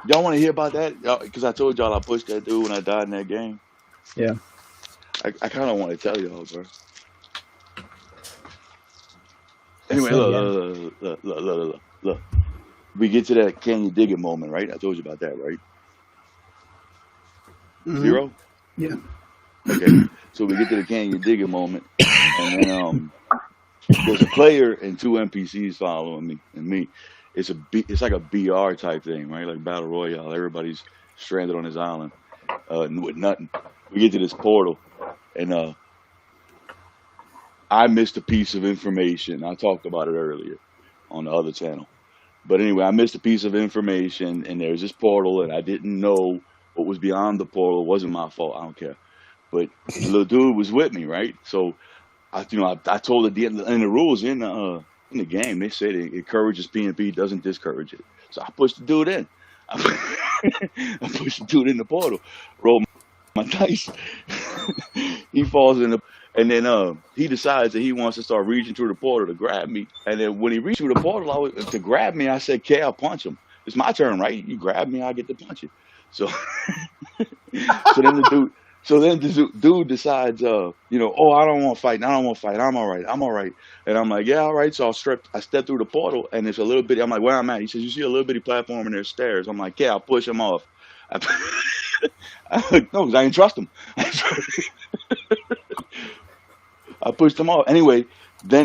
Y'all want to hear about that? Because I told y'all I pushed that dude when I died in that game. Yeah. I kind of want to tell y'all, bro. Anyway, look. We get to that can you dig it moment, right? I told you about that, right? Mm-hmm. 0? Yeah. Okay. So we get to the can you dig it moment, and then there's a player and 2 NPCs following me and me. It's like a BR type thing, right? Like Battle Royale. Everybody's stranded on this island with nothing. We get to this portal, and I missed a piece of information. I talked about it earlier on the other channel. But anyway, I missed a piece of information, and there's this portal, and I didn't know what was beyond the portal. It wasn't my fault. I don't care. But the little dude was with me, right? So, I told the and the rules in the game, they say it encourages PvP, doesn't discourage it. So I pushed the dude in. I pushed the dude in the portal, rolled my dice. He falls in the... And then he decides that he wants to start reaching through the portal to grab me. And then when he reached through the portal to grab me, I said, "Okay, I'll punch him. It's my turn, right? You grab me, I get to punch you." So, so then the dude decides, "Oh, I don't want to fight. I'm all right. And I'm like, "Yeah, all right." So I step through the portal, and there's a little bit. I'm like, "Where I'm at?" He says, "You see a little bitty platform and there's stairs." I'm like, "Yeah, I'll push him off." No, because I didn't trust him. I pushed him off. Anyway,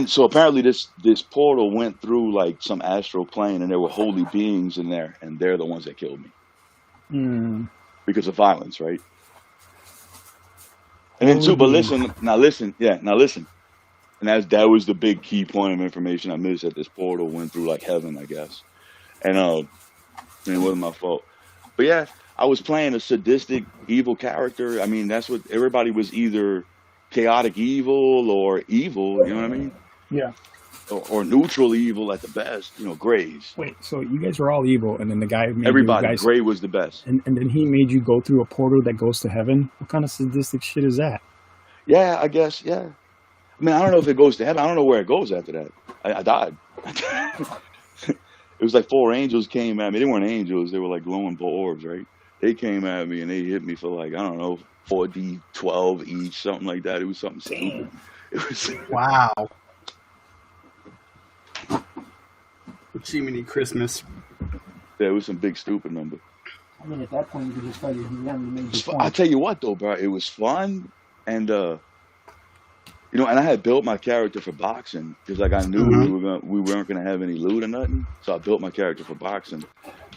so apparently this portal went through like some astral plane, and there were holy beings in there, and they're the ones that killed me. Because of violence, right? And then too, but listen. And that was the big key point of information I missed, that this portal went through like heaven, I guess. And it wasn't my fault. But yeah, I was playing a sadistic, evil character. I mean, that's what everybody was, either chaotic evil or evil, you know what I mean? Yeah. Or neutral evil at the best, grays. Wait, so you guys were all evil, and then the guy made everybody, you guys... Gray was the best. And then he made you go through a portal that goes to heaven? What kind of sadistic shit is that? Yeah, I guess, yeah. I mean, I don't know if it goes to heaven. I don't know where it goes after that. I died. It was like 4 angels came at me. They weren't angels. They were like glowing orbs, right? They came at me, and they hit me for like, I don't know, 4d12 each, something like that. It was something stupid. It was... Wow. Jiminy Christmas. Yeah, it was some big stupid number. I mean, at that point, you could just tell your DM you made your point. I tell you what, though, bro, it was fun, and and I had built my character for boxing because, like, I knew we weren't gonna have any loot or nothing, so I built my character for boxing.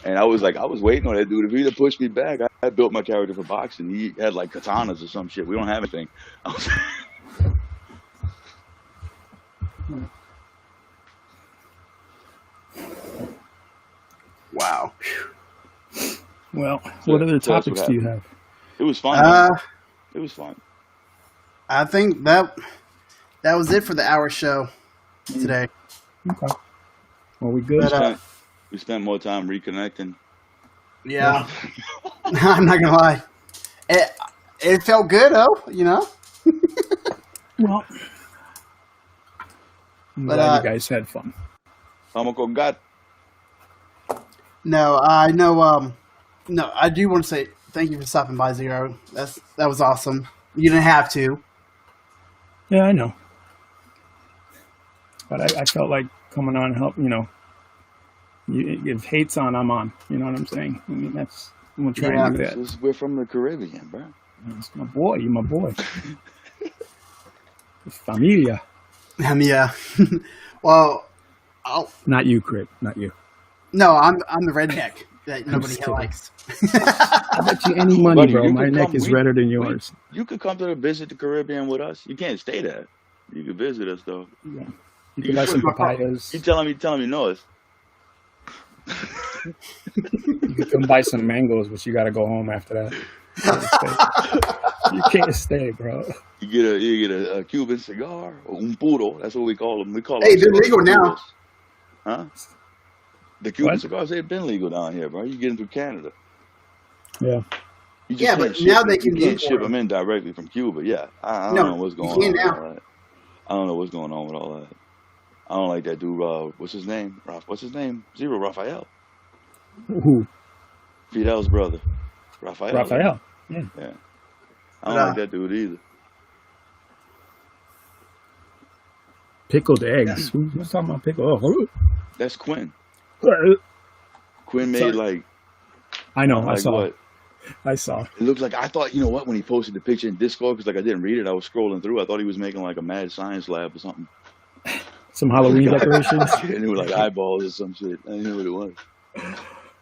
And I was waiting on that dude. If he'd have pushed me back, I built my character for boxing. He had like katanas or some shit. We don't have anything. Wow. Well, what other topics do you have? It was fun. It was fun. I think that was it for the hour show today. Okay. Well, we good. We spent more time reconnecting. Yeah. I'm not gonna lie. It felt good, you know. Well, I'm glad you guys had fun. No, I know. No, I do want to say thank you for stopping by, Zero. That was awesome. You didn't have to. Yeah, I know. But I felt like coming on and help, you know. If hate's on, I'm on. You know what I'm saying? I mean, I'm going to try and do that. We're from the Caribbean, bro. It's my boy. You're my boy. It's familia. Yeah. Well, not you, Crit. Not you. No, I'm the redneck that nobody likes. I bet you any money, buddy, bro. My neck is redder than yours. You could come to visit the Caribbean with us. You can't stay there. You could visit us though. Yeah. You could buy some papayas. You telling me no. You could come buy some mangoes, but you got to go home after that. You can't stay, bro. You get a Cuban cigar or un puro. That's what we call them. Hey, they're legal now. Huh? The Cuban cigars, they've been legal down here, bro. You get them through Canada. Yeah. Yeah, but now they can ship them in directly from Cuba. Yeah, I don't know what's going on with all that. I don't know what's going on with all that. I don't like that dude. What's his name? Zero Raphael. Who? Fidel's brother. Raphael. Yeah. I don't like that dude either. Pickled eggs. Who's talking about pickled? Oh. That's Quinn. Quinn made I know. Like I saw. It looks like, I thought, you know what, when he posted the picture in Discord, because I didn't read it, I was scrolling through. I thought he was making like a mad science lab or something. Some Halloween decorations. And it was like eyeballs or some shit. I didn't know what it was.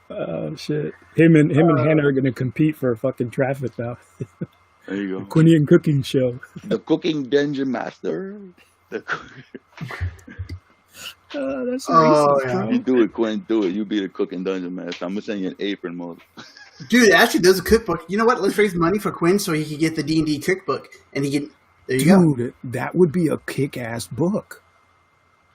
Oh shit! Him and Hannah are gonna compete for fucking traffic now. There you go. The Quinian cooking show. The cooking dungeon master. That's racist, yeah. You do it, Quinn. Do it. You be the cooking dungeon master. I'm gonna send you an apron, mother. Dude, actually, there's a cookbook. You know what? Let's raise money for Quinn so he can get the D&D cookbook, and he can. There you go. Dude, that would be a kick-ass book.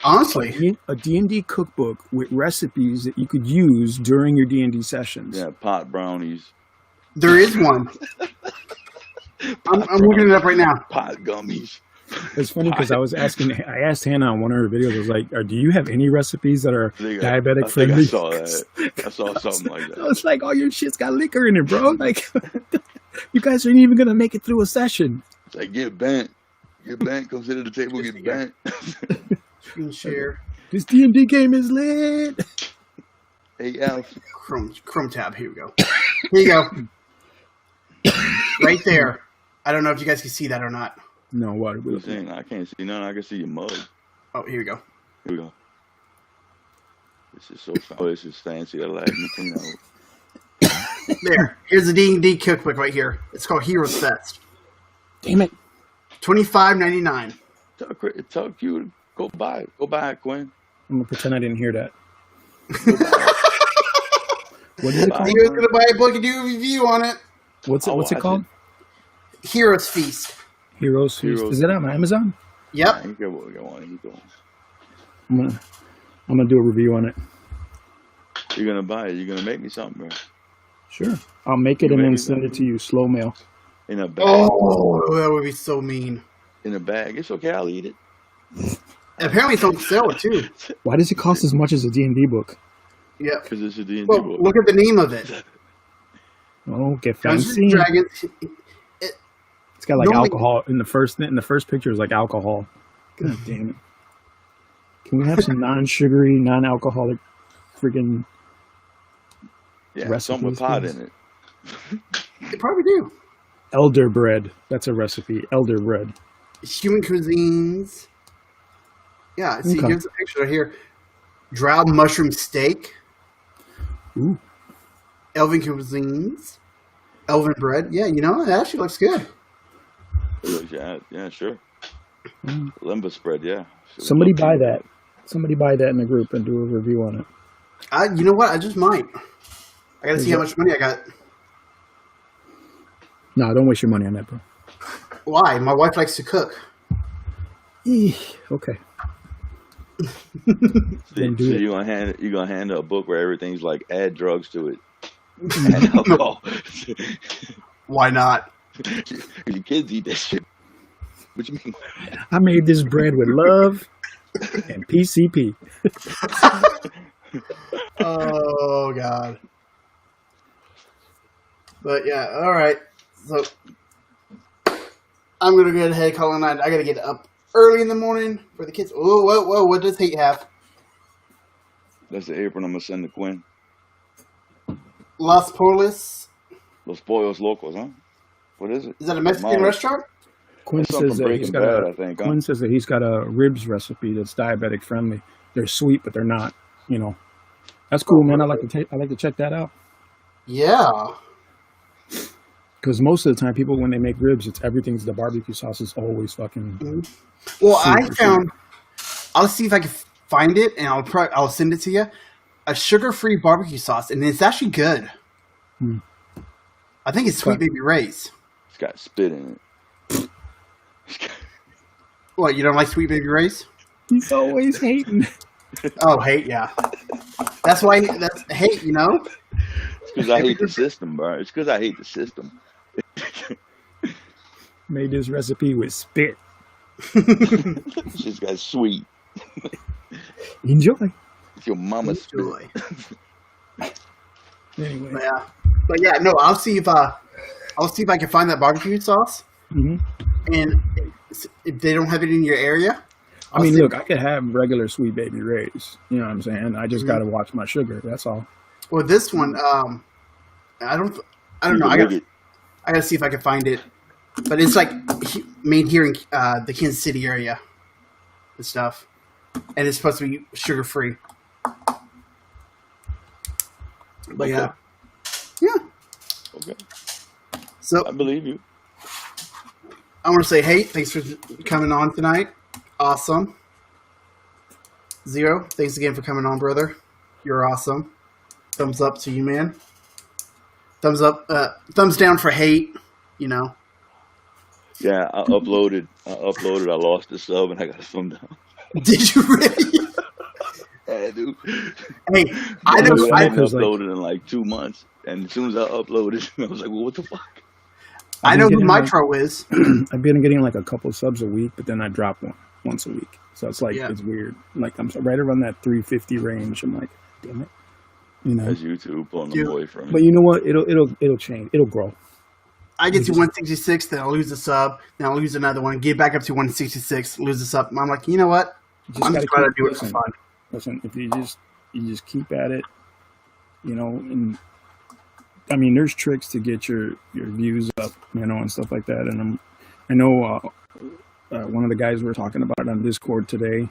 Honestly, a D&D cookbook with recipes that you could use during your D&D sessions. Yeah, pot brownies. There is one. I'm looking it up right now. Pot gummies. It's funny because I asked Hannah on one of her videos, I was like, do you have any recipes that are diabetic friendly? I saw that. I saw something like that. I was like, all your shit's got liquor in it, bro. Like, you guys aren't even going to make it through a session. It's like, get bent. Come sit at the table, get bent. Screen share. This D&D game is lit. AF. Chrome tab. Here we go. Here you go. Right there. I don't know if you guys can see that or not. No, what? I can't see none. I can see your mug. Oh, here we go. Here we go. This is so fun. Oh, this is fancy. I like it. There. Here's the D&D cookbook right here. It's called Heroes Fest. Damn it. $25.99. Tell Q to go buy it. Go buy it, Quinn. I'm going to pretend I didn't hear that. What is it called? He was going to buy a book and do a review on it. What's it called? Heroes Feast. Heroes Feast. Is it on Amazon? Yep. I'm gonna do a review on it. You're gonna buy it. You're gonna make me something, bro. Sure. I'll make it and then send it to you slow mail. In a bag. Oh, that would be so mean. In a bag. It's okay. I'll eat it. Apparently, it's on sale too. Why does it cost as much as a D&D book? Yeah. Because it's a D&D book. Look at the name of it. Oh, get Dungeons fancy. Dragons. It's got like alcohol in the first picture. Is like alcohol. God damn it! Can we have some non-sugary, non-alcoholic, freaking recipes? Something with pot in it. They probably do. Elder bread. That's a recipe. Elder bread. Human cuisines. Yeah. See, here's a picture right here. Drow mushroom steak. Ooh. Elven cuisines. Elven bread. Yeah, you know, it actually looks good. Yeah, sure. Limba spread, yeah. Somebody buy that. Somebody buy that in the group and do a review on it. You know what? I just might. I gotta see how much money I got. No, don't waste your money on that, bro. Why? My wife likes to cook. Okay. So you're gonna hand her a book where everything's like add drugs to it. Add alcohol. Why not? Your kids eat that shit. What you mean? I made this bread with love and PCP. Oh God. But yeah, all right. So I'm gonna go ahead and call it a night. I gotta get up early in the morning for the kids. Whoa! What does Hate have? That's the apron I'm gonna send to Quinn. Las Polis. Los Pollos Locos, huh? What is it? Is that a Mexican restaurant? Quinn That's something says that Breaking he's got Bad, a. I think, huh? Quinn says that he's got a ribs recipe that's diabetic friendly. They're sweet, but they're not. You know, that's cool, man. I like to check that out. Yeah. Because most of the time, people when they make ribs, the barbecue sauce is always fucking. Mm-hmm. Well, I found. I'll see if I can find it, and I'll send it to you. A sugar-free barbecue sauce, and it's actually good. I think it's Sweet Baby Ray's. It's got spit in it. What, you don't like Sweet Baby Ray's? He's always hating. Oh, hate, yeah. That's why, that's hate, you know? It's because I hate the system, bro. It's because I hate the system. Made this recipe with spit. It's just got sweet. Enjoy. It's your mama's spit. Anyway. But yeah, no, I'll see if I can find that barbecue sauce. Mm-hmm. And if they don't have it in your area, look, I could have regular Sweet Baby Ray's. You know what I'm saying? I just got to watch my sugar. That's all. Well, this one, I don't know. I gotta see if I can find it. But it's like made here in the Kansas City area and stuff, and it's supposed to be sugar free. But Okay. yeah. Okay. So I believe you. I want to say, hey, thanks for coming on tonight. Awesome. Zero, thanks again for coming on, brother. You're awesome. Thumbs up to you, man. Thumbs up, thumbs down for hate. You know. Yeah, I uploaded. I lost the sub and I got a thumb down. Did you really? Yeah, dude. Hey, I know. I hadn't uploaded in like 2 months, and as soon as I uploaded, I was like, "Well, what the fuck?" I know who Mitro is. I've been getting like a couple subs a week, but then I drop one once a week. So it's like it's weird. Like I'm right around that 350 range. I'm like, damn it, you know. That's YouTube pulling them away from me. But you know what? It'll change. It'll grow. I get to 166, then I'll lose a sub, then I'll lose another one, get back up to 166, lose a sub. I'm like, you know what? I'm just trying to do it for fun. Listen, if you just keep at it, you know, and I mean, there's tricks to get your views up, you know, and stuff like that. And I know one of the guys we were talking about on Discord today,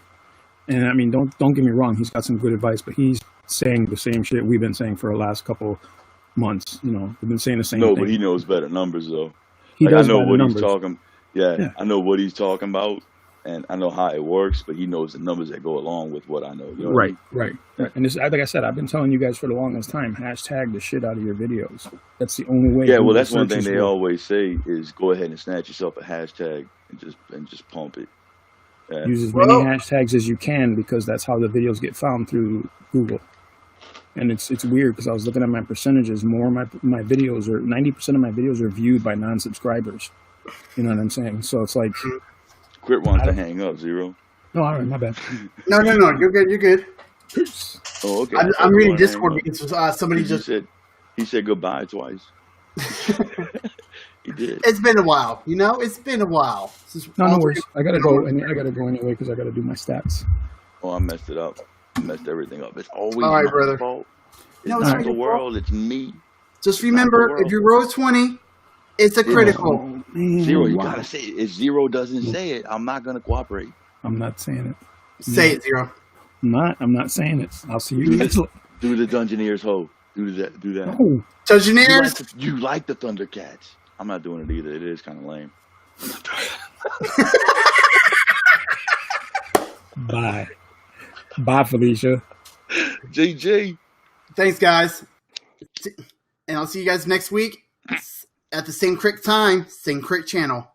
and I mean, don't get me wrong, he's got some good advice, but he's saying the same shit we've been saying for the last couple months. You know, we've been saying the same thing. No, but he knows better numbers though. He does I know better what numbers. he's talking. Yeah, I know what he's talking about, and I know how it works. But he knows the numbers that go along with what I know. You know Right. what I mean? Right. And this, like I said, I've been telling you guys for the longest time, hashtag the shit out of your videos. That's the only way. Yeah, well, that's one thing they always say is go ahead and snatch yourself a hashtag and just pump it. Yeah. Use as many hashtags as you can because that's how the videos get found through Google. And it's weird because I was looking at my percentages. More of my videos are 90% of my videos are viewed by non-subscribers. You know what I'm saying? So it's like Quit wants to hang up, Zero. No, all right, my bad. No, you're good. You're good. Oh, okay. I'm reading Discord because somebody he said goodbye twice. He did. It's been a while, you know. It's been a while. No worries. I gotta go anyway because I gotta do my stats. Oh, I messed it up. I messed everything up. It's always all right, my brother. fault. It's no, not the world. It's me. Just remember, if you roll 20, it's a critical. Zero, you gotta say it. If Zero doesn't say it, I'm not gonna cooperate. I'm not saying it. Say it, Zero. I'm not saying it. I'll see you guys. Do the Dungeoneers hoe. Do that. No. Dungeoneers? You like the Thundercats. I'm not doing it either. It is kind of lame. Bye. Bye, Felicia. GG. Thanks, guys. And I'll see you guys next week at the same crick time, same crick channel.